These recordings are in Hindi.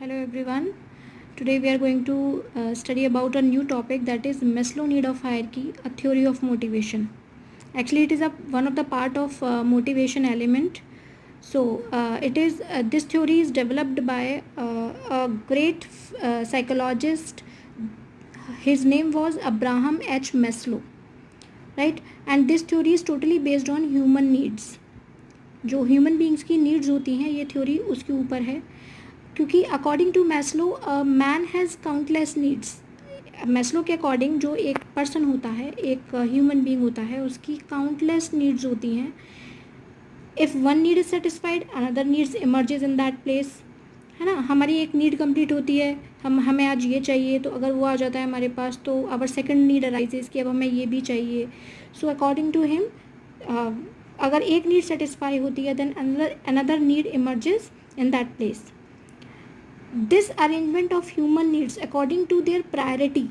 Hello everyone. Today we are going to study about a new topic, that is Maslow need of hierarchy, a theory of motivation. Actually, it is one of the part of motivation element. So this theory is developed by a great psychologist. His name was Abraham H. Maslow, right? And this theory is totally based on human needs. जो ह्यूमन बींग्स की नीड्स होती हैं, ये थ्योरी उसके ऊपर है, क्योंकि according to Maslow man has countless needs. Maslow के अकॉर्डिंग जो एक पर्सन होता है, एक ह्यूमन बींग होता है, उसकी काउंटलेस नीड्स होती हैं. If one need is satisfied, another needs emerges in that place, है ना. हमारी एक नीड कंप्लीट होती है, हमें आज ये चाहिए, तो अगर वो आ जाता है हमारे पास, तो आवर सेकंड नीड अराइजेज कि अब हमें ये भी चाहिए. सो अकॉर्डिंग टू हिम, अगर एक नीड सेटिस्फाई होती है, then another need emerges in that place. This arrangement of human needs according to their priority,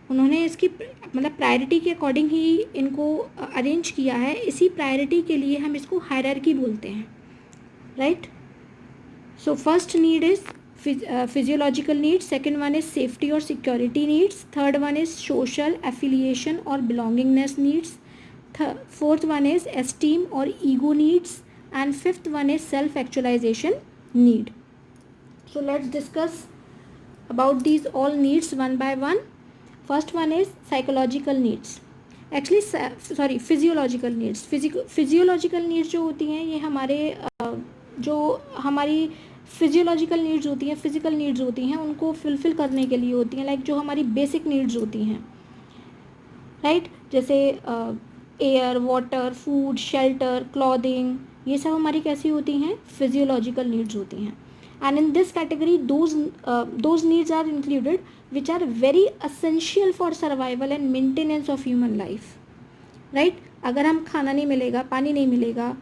उन्होंने इसकी मतलब प्रायोरिटी के अकॉर्डिंग ही इनको अरेंज किया है. इसी प्रायोरिटी के लिए हम इसको हायरार्की बोलते हैं, right. So first need is physiological needs, second one is safety और security needs, third one is social affiliation और belongingness needs, fourth one is esteem or ego needs, and fifth one is self actualization need. So let's discuss about these all needs one by one. First one is psychological needs. Actually physiological needs. Physiological needs जो होती हैं, ये हमारे जो हमारी फिजियोलॉजिकल नीड्स होती हैं, फिजिकल नीड्स होती हैं, उनको फुलफिल करने के लिए होती हैं. लाइक जो हमारी बेसिक नीड्स होती हैं, राइट. जैसे air, water, food, shelter, clothing, ये सब हमारी कैसी होती हैं, फिजियोलॉजिकल नीड्स होती हैं. And in this category those needs are included which are very essential for survival and maintenance of human life, right. अगर हम खाना नहीं मिलेगा, पानी नहीं मिलेगा,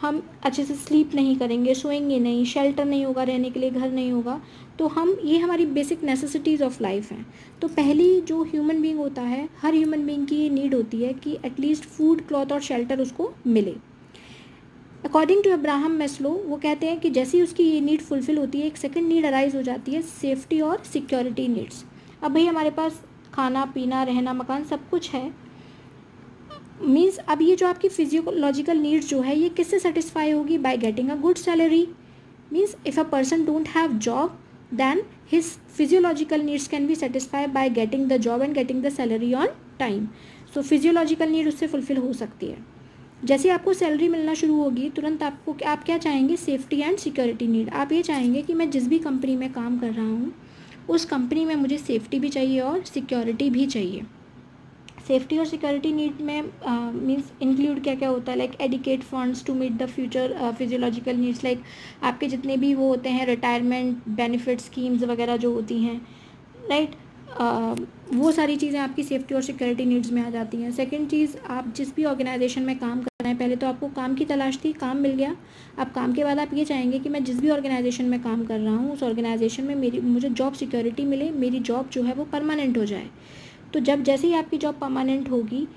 हम अच्छे से स्लीप नहीं करेंगे, सोएंगे नहीं, शेल्टर नहीं होगा, रहने के लिए घर नहीं होगा, तो ये हमारी बेसिक नेसेसिटीज़ ऑफ लाइफ हैं. तो पहली जो ह्यूमन बींग होता है, हर ह्यूमन बींग की ये नीड होती है कि एटलीस्ट फूड, क्लॉथ और शेल्टर उसको मिले. अकॉर्डिंग टू अब्राहम मैस्लो, वो कहते हैं कि जैसे ही उसकी ये नीड फुलफिल होती है, एक सेकंड नीड अराइज हो जाती है, सेफ्टी और सिक्योरिटी नीड्स. अब भाई हमारे पास खाना पीना, रहना, मकान सब कुछ है, मीन्स अब ये जो आपकी फिजियोलॉजिकल नीड्स जो है, ये किससे सेटिस्फाई होगी, by getting a good salary. Means if a person don't have job, then his physiological needs can be satisfied by getting the job and getting the salary on time. So physiological need उससे फुलफिल हो सकती है. जैसे आपको सैलरी मिलना शुरू होगी, तुरंत आप क्या चाहेंगे, सेफ्टी एंड सिक्योरिटी नीड. आप ये चाहेंगे कि मैं जिस भी कंपनी में काम कर रहा हूँ, उस कंपनी में मुझे सेफ्टी भी चाहिए और सिक्योरिटी भी चाहिए. सेफ्टी और सिक्योरिटी नीड में मीन्स इंक्लूड क्या क्या होता है, like adequate funds to meet the future physiological needs. Like आपके जितने भी वो होते हैं रिटायरमेंट बेनिफिट स्कीम्स वगैरह जो होती हैं, राइट. वो सारी चीज़ें आपकी सेफ्टी और सिक्योरिटी नीड्स में आ जाती हैं. सेकंड चीज़, आप जिस भी ऑर्गेनाइजेशन में काम कर रहे हैं, पहले तो आपको काम की तलाश थी, काम मिल गया. अब काम के बाद आप ये चाहेंगे कि मैं जिस भी ऑर्गेनाइजेशन में काम कर रहा हूँ, उस ऑर्गेनाइजेशन में मुझे जॉब सिक्योरिटी मिले, मेरी जॉब जो है वो परमानेंट हो जाए. तो जैसे ही आपकी जॉब परमानेंट होगी,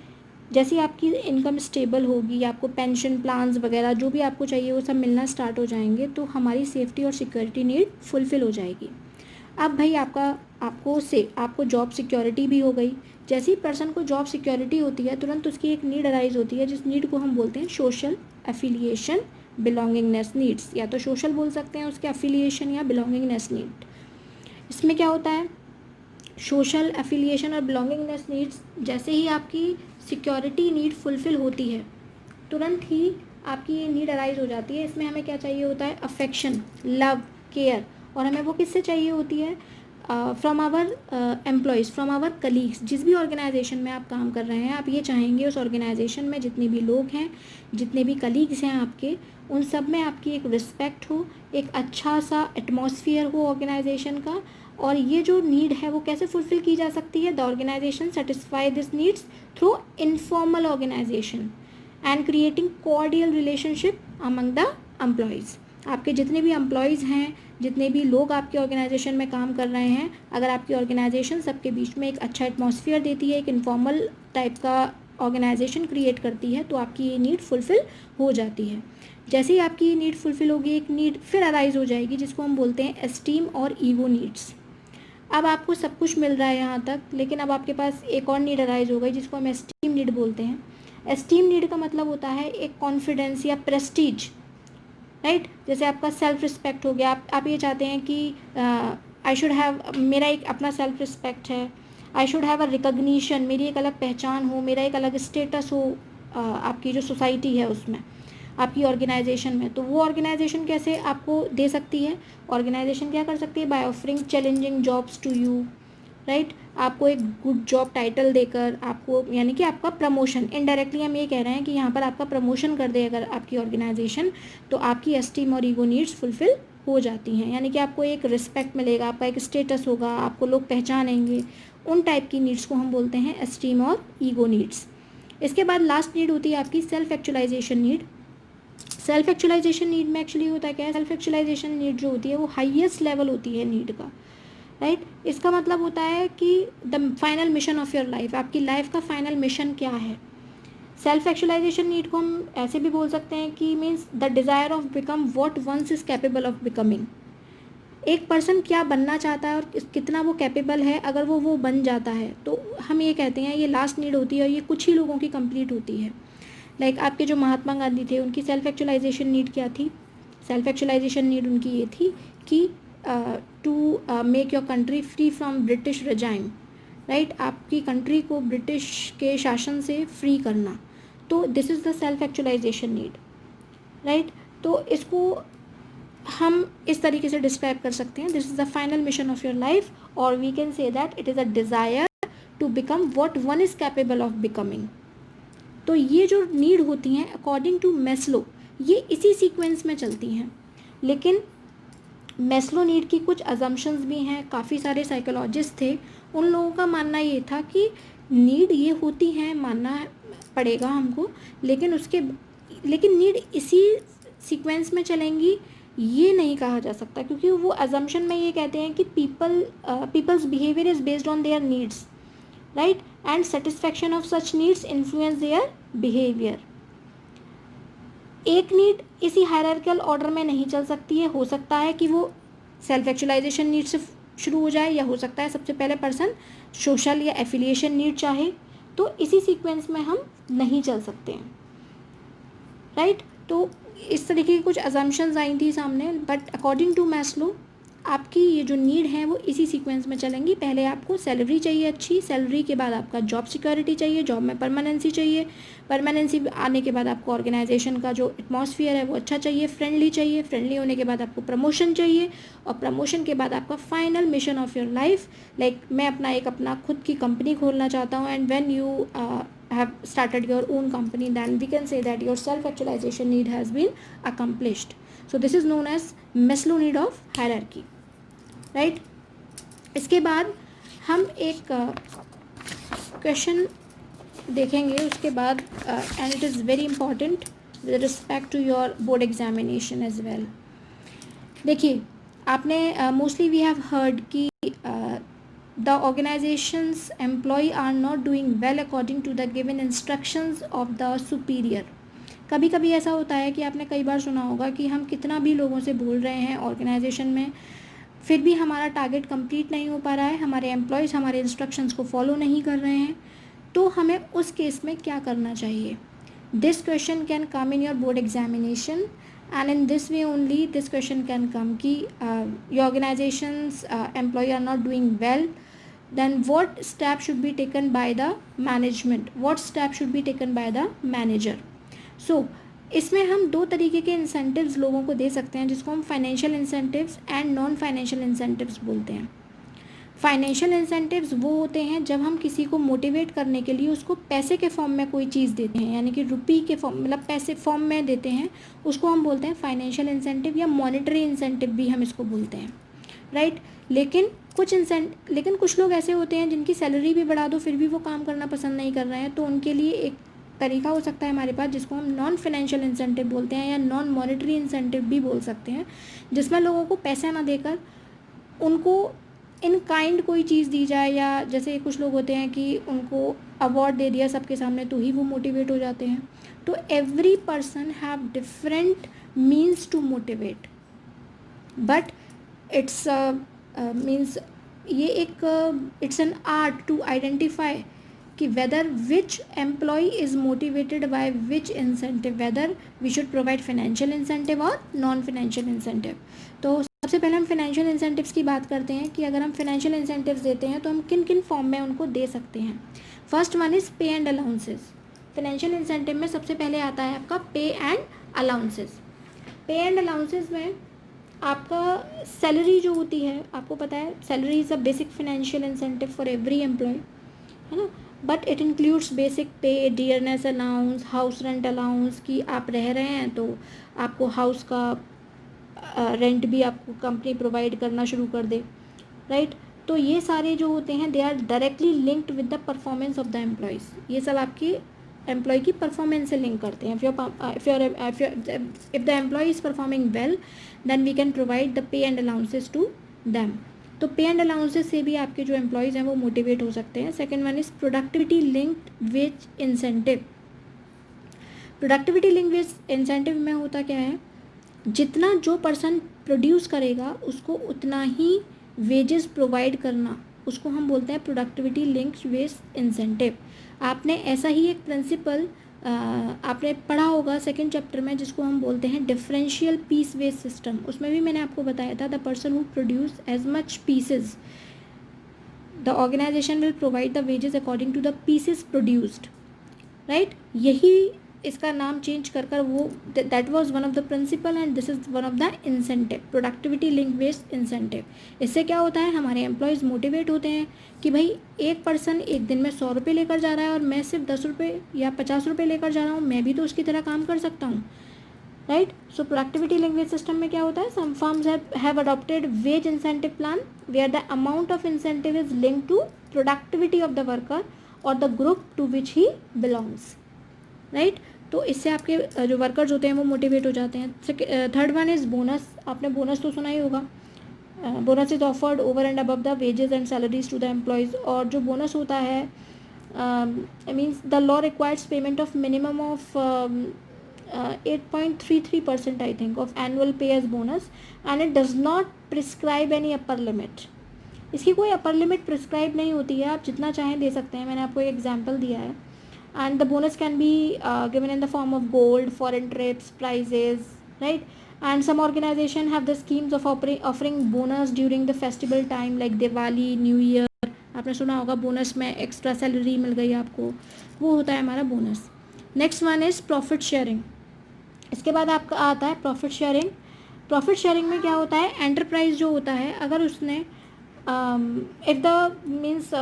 जैसे ही आपकी इनकम स्टेबल होगी, आपको पेंशन प्लान्स वगैरह जो भी आपको चाहिए वो सब मिलना स्टार्ट हो जाएंगे, तो हमारी सेफ्टी और सिक्योरिटी नीड फुलफिल हो जाएगी. अब भाई आपको जॉब सिक्योरिटी भी हो गई. जैसे ही पर्सन को जॉब सिक्योरिटी होती है, तुरंत उसकी एक नीड अराइज होती है, जिस नीड को हम बोलते हैं सोशल एफिलिएशन बिलोंगिंगनेस नीड्स. या तो सोशल बोल सकते हैं उसके, एफिलिएशन या बिलोंगिंगनेस नीड. इसमें क्या होता है, सोशल एफिलिएशन और बिलोंगिंगनेस नीड्स, जैसे ही आपकी सिक्योरिटी नीड फुलफिल होती है, तुरंत ही आपकी ये नीड अराइज हो जाती है. इसमें हमें क्या चाहिए होता है, अफेक्शन, लव, केयर. और हमें वो किससे चाहिए होती है, from our employees, from our colleagues. जिस भी ऑर्गेनाइजेशन में आप काम कर रहे हैं, आप ये चाहेंगे उस ऑर्गेनाइजेशन में जितने भी लोग हैं, जितने भी कलीग्स हैं आपके, उन सब में आपकी एक रिस्पेक्ट हो, एक अच्छा सा एटमॉस्फेयर हो ऑर्गेनाइजेशन का. और ये जो नीड है वो कैसे फुलफिल की जा सकती है, the organisation satisfy this needs through informal organisation and creating cordial relationship among the employees. आपके जितने भी एम्प्लॉयज़ हैं, जितने भी लोग आपके ऑर्गेनाइजेशन में काम कर रहे हैं, अगर आपकी ऑर्गेनाइजेशन सबके बीच में एक अच्छा एटमॉस्फेयर देती है, एक इनफॉर्मल टाइप का ऑर्गेनाइजेशन क्रिएट करती है, तो आपकी ये नीड फुलफिल हो जाती है. जैसे ही आपकी ये नीड फुलफिल होगी, एक नीड फिर अराइज हो जाएगी जिसको हम बोलते हैं एस्टीम और ईगो नीड्स। अब आपको सब कुछ मिल रहा है यहाँ तक, लेकिन अब आपके पास एक और नीड अराइज हो गई जिसको हम एस्टीम नीड बोलते हैं। एस्टीम नीड का मतलब होता है एक कॉन्फिडेंस या प्रेस्टीज, राइट। जैसे आपका सेल्फ रिस्पेक्ट हो गया, आप ये चाहते हैं कि आई शुड हैव, मेरा एक अपना सेल्फ रिस्पेक्ट है, I should have a recognition, मेरी एक अलग पहचान हो, मेरा एक अलग स्टेटस हो आपकी जो सोसाइटी है उसमें, आपकी ऑर्गेनाइजेशन में। तो वो ऑर्गेनाइजेशन कैसे आपको दे सकती है? ऑर्गेनाइजेशन क्या कर सकती है? By offering challenging jobs to you, right. आपको एक गुड जॉब टाइटल देकर, आपको यानी कि आपका प्रमोशन, इनडायरेक्टली हम ये कह रहे हैं कि यहाँ पर आपका प्रमोशन कर दे अगर आपकी ऑर्गेनाइजेशन, तो आपकी एस्टीम और ईगो नीड्स फुलफिल हो जाती हैं। यानी कि आपको एक रिस्पेक्ट मिलेगा, आपका एक स्टेटस होगा, आपको लोग पहचानेंगे। उन टाइप की नीड्स को हम बोलते हैं एस्टीम और ईगो नीड्स। इसके बाद लास्ट नीड होती है आपकी self actualisation need. Self actualisation need में एक्चुअली होता है क्या है? सेल्फ एक्चुअलाइजेशन नीड जो होती है वो हाईएस्ट लेवल होती है नीड का, राइट। इसका मतलब होता है कि the final mission of your life, आपकी लाइफ का फाइनल मिशन क्या है। सेल्फ एक्चुअलाइजेशन नीड को हम ऐसे भी बोल सकते हैं कि means the desire of become what one's is capable of becoming. एक पर्सन क्या बनना चाहता है और कितना वो कैपेबल है, अगर वो बन जाता है तो हम ये कहते हैं ये लास्ट नीड होती है, और ये कुछ ही लोगों की कंप्लीट होती है। लाइक आपके जो महात्मा गांधी थे, उनकी सेल्फ एक्चुअलाइजेशन नीड क्या थी? सेल्फ एक्चुअलाइजेशन नीड उनकी ये थी कि to make your country free from British regime, right. आपकी कंट्री को ब्रिटिश के शासन से फ्री करना। तो this is the self actualisation need, right. तो इसको हम इस तरीके से डिस्क्राइब कर सकते हैं, this is the final mission of your life, और we can say that it is a desire to become what one is capable of becoming. तो ये जो नीड होती हैं अकॉर्डिंग टू मैस्लो, ये इसी सीक्वेंस में चलती हैं। लेकिन मैस्लो नीड की कुछ अजम्पशंस भी हैं। काफ़ी सारे साइकोलॉजिस्ट थे, उन लोगों का मानना ये था कि नीड ये होती हैं, मानना पड़ेगा हमको, लेकिन नीड इसी सीक्वेंस में चलेंगी ये नहीं कहा जा सकता, क्योंकि वो अजम्पशन में ये कहते हैं कि peoples behaviour is based on their needs, right, and satisfaction of such needs influence their behaviour. एक नीड इसी हायरार्किकल ऑर्डर में नहीं चल सकती है। हो सकता है कि वो सेल्फ एक्चुअलाइजेशन नीड से शुरू हो जाए, या हो सकता है सबसे पहले पर्सन सोशल या एफिलिएशन नीड चाहे, तो इसी सीक्वेंस में हम नहीं चल सकते हैं, राइट। तो इस तरीके की कुछ अजम्पशंस आई थी सामने, बट अकॉर्डिंग टू मैस्लो आपकी ये जो नीड है वो इसी सीक्वेंस में चलेंगी। पहले आपको सैलरी चाहिए अच्छी, सैलरी के बाद आपका जॉब सिक्योरिटी चाहिए, जॉब में परमानेंसी चाहिए, परमानेंसी आने के बाद आपको ऑर्गेनाइजेशन का जो एटमॉस्फेयर है वो अच्छा चाहिए, फ्रेंडली चाहिए, फ्रेंडली होने के बाद आपको प्रमोशन चाहिए, और प्रमोशन के बाद आपका final mission of your life, like मैं अपना खुद की कंपनी खोलना चाहता हूँ, and when you have started your own company, then we can say that your self actualization need has been accomplished. So this is known as Maslow need of hierarchy, right. इसके बाद हम एक क्वेश्चन देखेंगे उसके बाद, and it is very important with respect to your board examination as well. देखिए, आपने मोस्टली वी हैव हर्ड कि the organization's employee are not doing well according to the given instructions of the superior. कभी कभी ऐसा होता है कि आपने कई बार सुना होगा कि हम कितना भी लोगों से बोल रहे हैं ऑर्गेनाइजेशन में, फिर भी हमारा टारगेट कंप्लीट नहीं हो पा रहा है, हमारे एम्प्लॉयज़ हमारे इंस्ट्रक्शंस को फॉलो नहीं कर रहे हैं, तो हमें उस केस में क्या करना चाहिए। This question can come in your board examination, and in this way only this question can come कि your organization's employee are not doing well, then what step should be taken by the management, what step should be taken by the manager. So इसमें हम दो तरीके के इंसेंटिव्स लोगों को दे सकते हैं, जिसको हम financial incentives and non financial incentives बोलते हैं। फाइनेंशियल इंसेंटिव्स वो होते हैं जब हम किसी को मोटिवेट करने के लिए उसको पैसे के फॉर्म में कोई चीज़ देते हैं, यानी कि रुपी के फॉर्म, मतलब पैसे फॉर्म में देते हैं, उसको हम बोलते हैं फाइनेंशियल इंसेंटिव, या मॉनेटरी इंसेंटिव भी हम इसको बोलते हैं, राइट। लेकिन कुछ लोग ऐसे होते हैं जिनकी सैलरी भी बढ़ा दो फिर भी वो काम करना पसंद नहीं कर रहे हैं, तो उनके लिए एक तरीका हो सकता है हमारे पास जिसको हम नॉन फाइनेंशियल इंसेंटिव बोलते हैं, या नॉन मॉनेटरी इंसेंटिव भी बोल सकते हैं, जिसमें लोगों को पैसा ना देकर उनको इन काइंड कोई चीज़ दी जाए, या जैसे कुछ लोग होते हैं कि उनको अवार्ड दे दिया सबके सामने तो ही वो मोटिवेट हो जाते हैं, तो every person have different means to motivate, but it's means ये एक it's an art to identify कि whether which employ is motivated by which incentive, whether we should provide financial incentive और नॉन फाइनेंशियल इंसेंटिव। तो सबसे पहले हम फाइनेंशियल इंसेंटिव्स की बात करते हैं कि अगर हम फाइनेंशियल इंसेंटिव्स देते हैं तो हम किन किन फॉर्म में उनको दे सकते हैं। First one is pay and allowances. Financial incentive में सबसे पहले आता है आपका pay and allowances. Pay and allowances में आपका सैलरी जो होती है, आपको पता है salary is a basic financial incentive for every employee, है ना, but it includes basic pay, dearness allowance, house rent allowance, कि आप रह रहे हैं तो आपको हाउस का रेंट भी आपको कंपनी प्रोवाइड करना शुरू कर दे, राइट। तो ये सारे जो होते हैं they are directly linked with the performance of the employees, ये सब आपकी एम्प्लॉय की परफॉर्मेंस से लिंक करते हैं। If the employ is performing well then we can provide the pay and allowances to them. तो पे एंड अलाउंसेस से भी आपके जो एम्प्लॉयज़ हैं वो मोटिवेट हो सकते हैं। Second one is productivity linked with incentive. Productivity link with incentive में होता क्या है, जितना जो पर्सन प्रोड्यूस करेगा उसको उतना ही वेजेस प्रोवाइड करना, उसको हम बोलते हैं प्रोडक्टिविटी लिंक्ड विद इंसेंटिव। आपने ऐसा ही एक प्रिंसिपल आपने पढ़ा होगा सेकेंड चैप्टर में, जिसको हम बोलते हैं डिफरेंशियल पीस वेज सिस्टम। उसमें भी मैंने आपको बताया था the person who produce as much pieces the organization will provide the wages according to the pieces produced, right. यही इसका नाम चेंज कर कर वो that was one of the principle and this is one of the incentive, productivity link based incentive. इससे क्या होता है, हमारे एम्प्लॉयज़ मोटिवेट होते हैं कि भाई एक पर्सन एक दिन में 100 रुपये लेकर जा रहा है और मैं सिर्फ 10 रुपये या 50 रुपये लेकर जा रहा हूँ, मैं भी तो उसकी तरह काम कर सकता हूँ, right. So productivity link based system में क्या होता है, some firms have adopted wage incentive plan where the amount of incentive is link to productivity of the worker और the group to which he belongs, right. तो इससे आपके जो वर्कर्स होते हैं वो मोटिवेट हो जाते हैं। Third one is bonus. आपने बोनस तो सुना ही होगा। Bonus is offered over and above the wages and salaries to the employees. और जो बोनस होता है means the law requires payment of minimum of 8.33% I think of annual pay as bonus and it does not prescribe any upper limit. इसकी कोई अपर लिमिट प्रिस्क्राइब नहीं होती है, आप जितना चाहें दे सकते हैं। मैंने आपको एक एग्जाम्पल दिया है। And the bonus can be given in the form of gold, foreign trips, prizes, right? And some organization have the schemes of offering bonus during the festival time like Diwali, New Year. आपने सुना होगा बोनस में एक्स्ट्रा सैलरी मिल गई आपको, वो होता है हमारा bonus. Next one is profit sharing. इसके बाद आपका आता है प्रॉफिट शेयरिंग। प्रॉफिट शेयरिंग में क्या होता है, एंटरप्राइज जो होता है अगर उसने if the means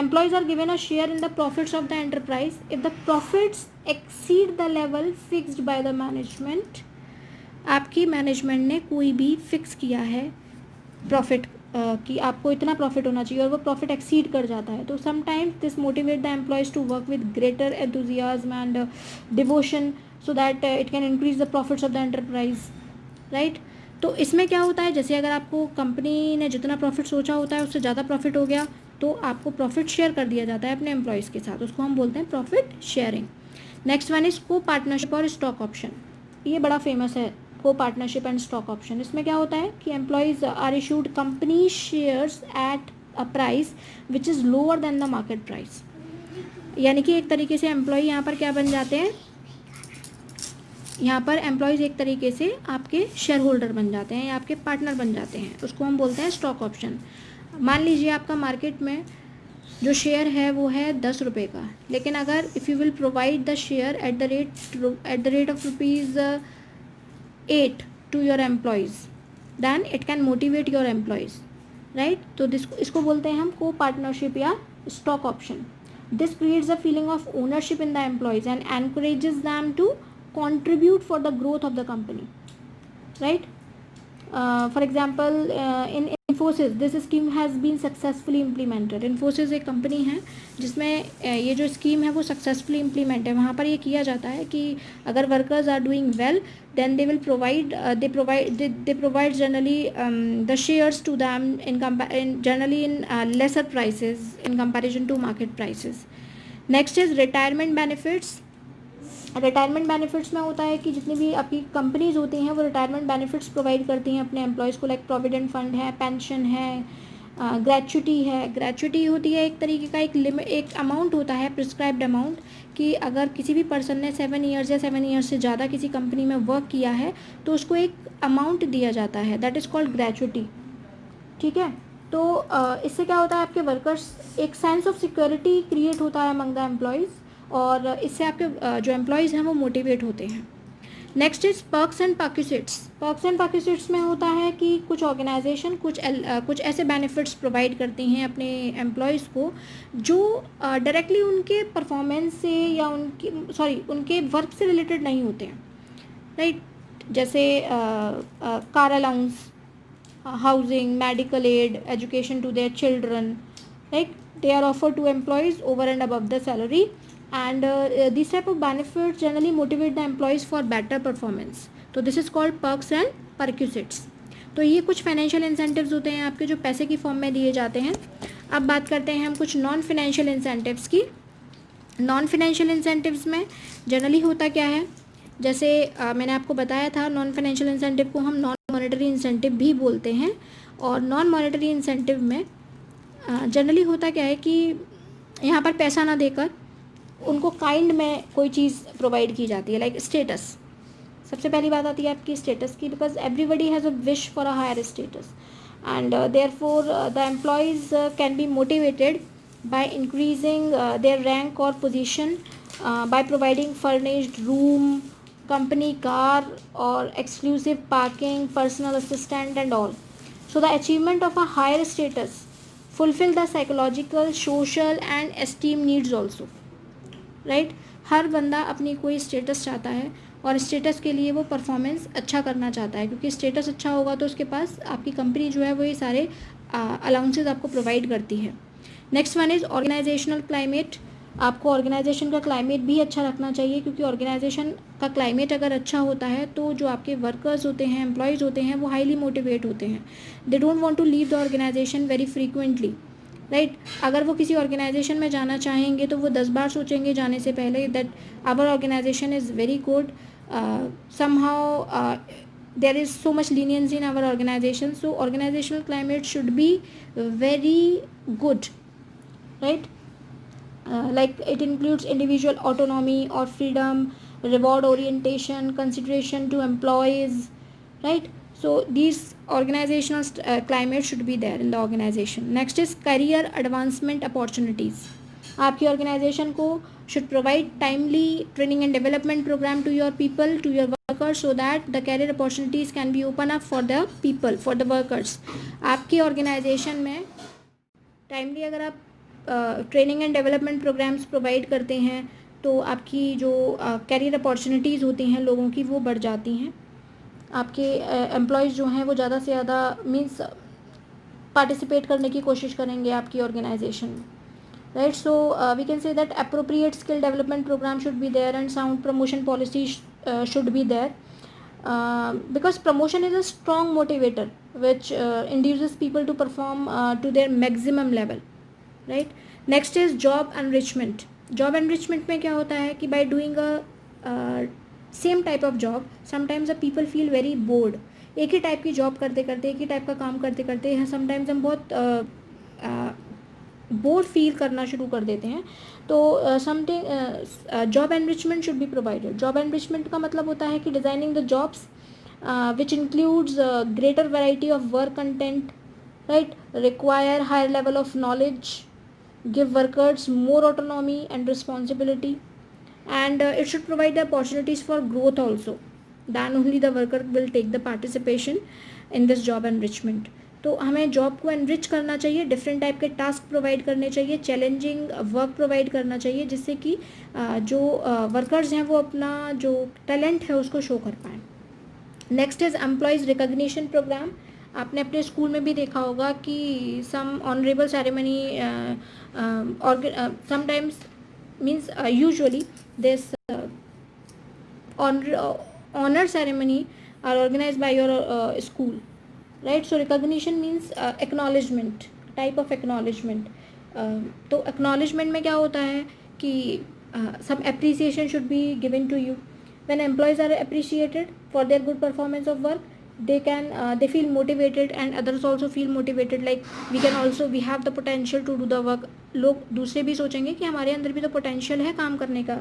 employees are given a share in the profits of the enterprise if the profits exceed the level fixed by the management। आपकी मैनेजमेंट ने कोई भी फिक्स किया है प्रॉफिट कि आपको इतना प्रॉफिट होना चाहिए और वो प्रॉफिट एक्सीड कर जाता है, तो sometimes this motivate the employees to work with greater enthusiasm and devotion so that it can increase the profits of the enterprise, right. तो इसमें क्या होता है, जैसे अगर आपको कंपनी ने जितना प्रॉफिट सोचा होता है उससे ज़्यादा प्रॉफिट हो गया तो आपको प्रॉफिट शेयर कर दिया जाता है अपने एम्प्लॉयज़ के साथ, उसको हम बोलते हैं profit sharing. Next one is को पार्टनरशिप और स्टॉक ऑप्शन। ये बड़ा फेमस है, को पार्टनरशिप एंड स्टॉक ऑप्शन। इसमें क्या होता है कि employees are issued company shares at a price which is lower than the market price. यानी कि एक तरीके से एम्प्लॉय यहाँ पर क्या बन जाते हैं, यहाँ पर एम्प्लॉयज़ एक तरीके से आपके शेयर होल्डर बन जाते हैं या आपके पार्टनर बन जाते हैं, उसको हम बोलते हैं स्टॉक ऑप्शन। मान लीजिए आपका मार्केट में जो शेयर है वो है 10 रुपये का, लेकिन अगर if you will provide the share at the rate of ₹8 to your employees than it can motivate your employees, right. तो इसको बोलते हैं हम को पार्टनरशिप या stock option. This creates a feeling of ownership in the employees and encourages them to contribute for the growth of the company, right? For example, in Infosys this scheme has been successfully implemented। Infosys एक कंपनी है जिसमें ये जो स्कीम है वो सक्सेसफुली इम्प्लीमेंट है। वहाँ पर ये किया जाता है कि अगर workers are doing well then they will provide generally the shares to them in generally in lesser prices in comparison to market prices. Next is retirement benefits. Retirement benefits में होता है कि जितनी भी आपकी कंपनीज होती हैं वो रिटायरमेंट बेनिफिट्स प्रोवाइड करती हैं अपने एम्प्लॉयज़ को, लाइक प्रोविडेंट फंड है, पेंशन है, ग्रेचुटी है. ग्रेचुटी होती है एक तरीके का एक अमाउंट होता है, प्रिस्क्राइब्ड अमाउंट, कि अगर किसी भी पर्सन ने 7 ईयर्स या 7 ईयर्स से ज़्यादा किसी कंपनी में वर्क किया है तो उसको एक अमाउंट दिया जाता है, दैट इज़ कॉल्ड ग्रेचुटी. ठीक है. तो इससे क्या होता है, आपके वर्कर्स, एक सेंस ऑफ सिक्योरिटी क्रिएट होता है अमंग द एम्प्लॉयज़, और इससे आपके जो एम्प्लॉयज़ हैं वो मोटिवेट होते हैं. Next is perks and perquisites. Perks and perquisites में होता है कि कुछ ऑर्गेनाइजेशन कुछ ऐसे बेनिफिट्स प्रोवाइड करती हैं अपने एम्प्लॉयज़ को जो डायरेक्टली उनके परफॉर्मेंस से या उनके वर्क से रिलेटेड नहीं होते हैं, राइट. जैसे car allowance, housing, medical aid, education to their children, right? They are offered to employees over and above the salary, and these type of benefits generally motivate the employees for better performance. तो this is called perks and perquisites. तो ये कुछ फाइनेंशियल इंसेंटिव्स होते हैं आपके जो पैसे की फॉर्म में दिए जाते हैं. अब बात करते हैं हम कुछ नॉन फाइनेंशियल इंसेंटिव्स की. नॉन फाइनेंशियल इंसेंटिव्स में जनरली होता क्या है, जैसे मैंने आपको बताया था, नॉन फाइनेंशियल इंसेंटिव को हम नॉन मॉनेटरी इंसेंटिव भी बोलते हैं. और नॉन मॉनेटरी इंसेंटिव में जनरली होता क्या है कि यहाँ पर पैसा ना देकर उनको काइंड में कोई चीज़ प्रोवाइड की जाती है, लाइक स्टेटस. सबसे पहली बात आती है आपकी स्टेटस की, because everybody has a wish for a higher status, and therefore the employees can be motivated by increasing their rank or position by providing furnished room, company car, or exclusive parking, personal assistant and all. So the achievement of a higher status fulfill the psychological, social and esteem needs also, right? हर बंदा अपनी कोई स्टेटस चाहता है और स्टेटस के लिए वो परफॉर्मेंस अच्छा करना चाहता है, क्योंकि स्टेटस अच्छा होगा तो उसके पास आपकी कंपनी जो है वो ये सारे अलाउंसेस आपको प्रोवाइड करती है. Next one is organizational climate. आपको ऑर्गेनाइजेशन का क्लाइमेट भी अच्छा रखना चाहिए, क्योंकि ऑर्गेनाइजेशन का क्लाइमेट अगर अच्छा होता है तो जो आपके वर्कर्स होते हैं, एम्प्लॉयज़ होते हैं, वो हाईली मोटिवेट होते हैं. They don't want to leave the organization very frequently, right. अगर वो किसी ऑर्गेनाइजेशन में जाना चाहेंगे तो वो 10 बार सोचेंगे जाने से पहले that our organization is very good, somehow there is so much leniency in our organization. So organizational climate should be very good, right? Like it includes individual autonomy or freedom, reward orientation, consideration to employees, right? So these organizational climate should be there in the organization. Next is career advancement opportunities. आपकी ऑर्गेनाइजेशन को should provide timely training and development program to your people, to your workers, so that the career opportunities can be open up for the people, for the workers. आपकी ऑर्गेनाइजेशन में टाइमली अगर आप training and development programs provide करते हैं तो आपकी जो कैरियर अपॉर्चुनिटीज़ होती हैं लोगों की वो बढ़ जाती हैं. आपके एम्प्लॉयज़ जो हैं वो ज़्यादा से ज़्यादा मीन्स पार्टिसिपेट करने की कोशिश करेंगे आपकी ऑर्गेनाइजेशन में, right? So we can say that appropriate skill development program should be there and sound promotion policy should be there, because promotion is a strong motivator which induces people to perform to their maximum level, right? Next is job enrichment. Job enrichment में क्या होता है कि by doing a same type of job sometimes the people feel very bored. एक ही टाइप की जॉब करते करते, एक ही टाइप का काम करते करते समटाइम्स हम बहुत बोर फील करना शुरू कर देते हैं. तो something job enrichment should be provided. Job enrichment का मतलब होता है कि designing the jobs which includes greater variety of work content, right, require higher level of knowledge, give workers more autonomy and responsibility, and it should provide the opportunities for growth also. Then only the worker will take the participation in this job enrichment. तो हमें जॉब को एनरिच करना चाहिए, डिफरेंट टाइप के टास्क प्रोवाइड करने चाहिए, चैलेंजिंग वर्क प्रोवाइड करना चाहिए, जिससे कि जो वर्कर्स हैं वो अपना जो टैलेंट है उसको शो कर पाएँ. Next is employees recognition programme. आपने अपने स्कूल में भी देखा होगा कि some honourable ceremony sometimes means usually this honor ceremony are organized by your school, right? So recognition means acknowledgement, type of acknowledgement. तो acknowledgement में क्या होता है कि some appreciation should be given to you. When employees are appreciated for their good performance of work, they feel motivated and others also feel motivated, like we have the potential to do the work. लोग दूसरे भी सोचेंगे कि हमारे अंदर भी तो पोटेंशियल है काम करने का,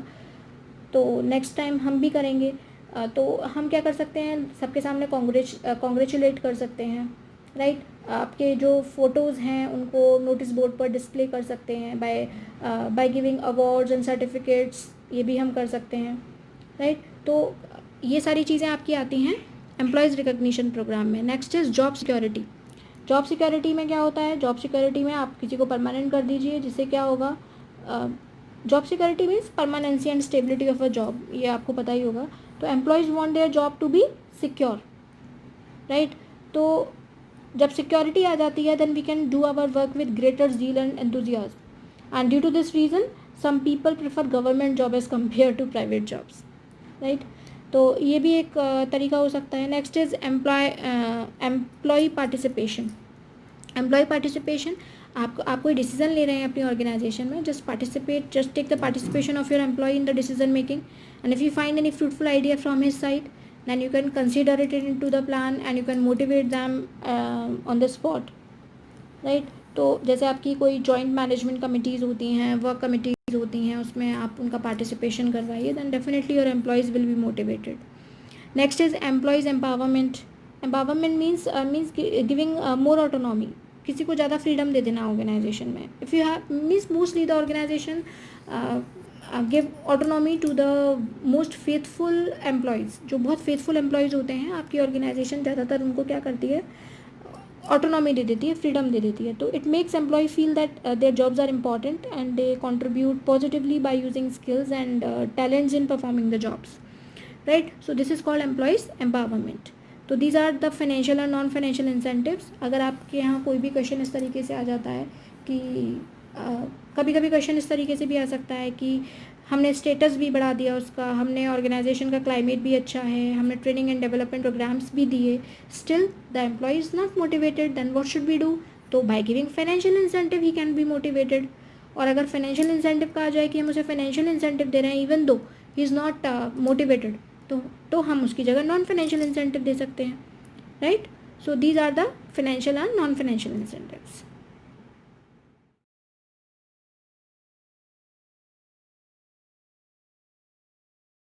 तो नेक्स्ट टाइम हम भी करेंगे. तो हम क्या कर सकते हैं, सबके सामने कॉन्ग्रेचुलेट कर सकते हैं, राइट. आपके जो फ़ोटोज़ हैं उनको नोटिस बोर्ड पर डिस्प्ले कर सकते हैं by giving awards and certificates, ये भी हम कर सकते हैं, राइट. तो ये सारी चीज़ें आपकी आती हैं एम्प्लॉयज़ रिकग्निशन प्रोग्राम में. Next is job security. Job security में क्या होता है, जॉब सिक्योरिटी में आप किसी को परमानेंट कर दीजिए, जिससे क्या होगा, job security means permanency and stability of a job, ये आपको पता ही होगा. तो employees want their job to be secure, right. तो जब सिक्योरिटी आ जाती है, then we can do our work with greater zeal and enthusiasm, and due to this reason some people prefer government job as compare to private jobs, right. तो ये भी एक तरीका हो सकता है. Next is employ participation. Employee participation, आप कोई डिसीजन ले रहे हैं अपनी ऑर्गेनाइजेशन में, just take the participation of your employee in the decision making, and if you find any fruitful idea from his side, then you can consider it into the plan and you can motivate them on the spot, right. तो जैसे आपकी कोई जॉइंट मैनेजमेंट कमिटीज़ होती हैं, वर्क कमिटीज़ होती हैं, उसमें आप उनका पार्टिसिपेशन करवाइए, then definitely your employees will be motivated. Next is employees empowerment. Empowerment means giving more autonomy. किसी को ज़्यादा फ्रीडम दे देना ऑर्गेनाइजेशन में. If you have means mostly the organization give autonomy to the most faithful employees. जो बहुत फेथफुल एम्प्लॉयज़ होते हैं, आपकी ऑर्गेनाइजेशन ज़्यादातर उनको क्या करती है, ऑटोनॉमी दे देती है, फ्रीडम दे देती है. तो it makes employee feel that their jobs are important and they contribute positively by using skills and talents in performing the jobs, right. So this is called employees empowerment. तो दीज आर द फाइनेंशियल और नॉन फाइनेंशियल इंसेंटिव्स. अगर आपके यहाँ कोई भी क्वेश्चन इस तरीके से आ जाता है कि कभी कभी क्वेश्चन इस तरीके से भी आ सकता है कि हमने स्टेटस भी बढ़ा दिया उसका, हमने ऑर्गेनाइजेशन का क्लाइमेट भी अच्छा है, हमने ट्रेनिंग एंड डेवलपमेंट प्रोग्राम्स भी दिए, still the employ is not motivated, then what should we do. तो by giving financial incentive he can be motivated. और अगर फाइनेंशियल इंसेंटिव कहा जाए कि हम उसे फाइनेंशियल इंसेंटिव दे रहे हैं even though he is not motivated, तो हम उसकी जगह नॉन फाइनेंशियल इंसेंटिव दे सकते हैं, right. So these are the financial and non financial incentives.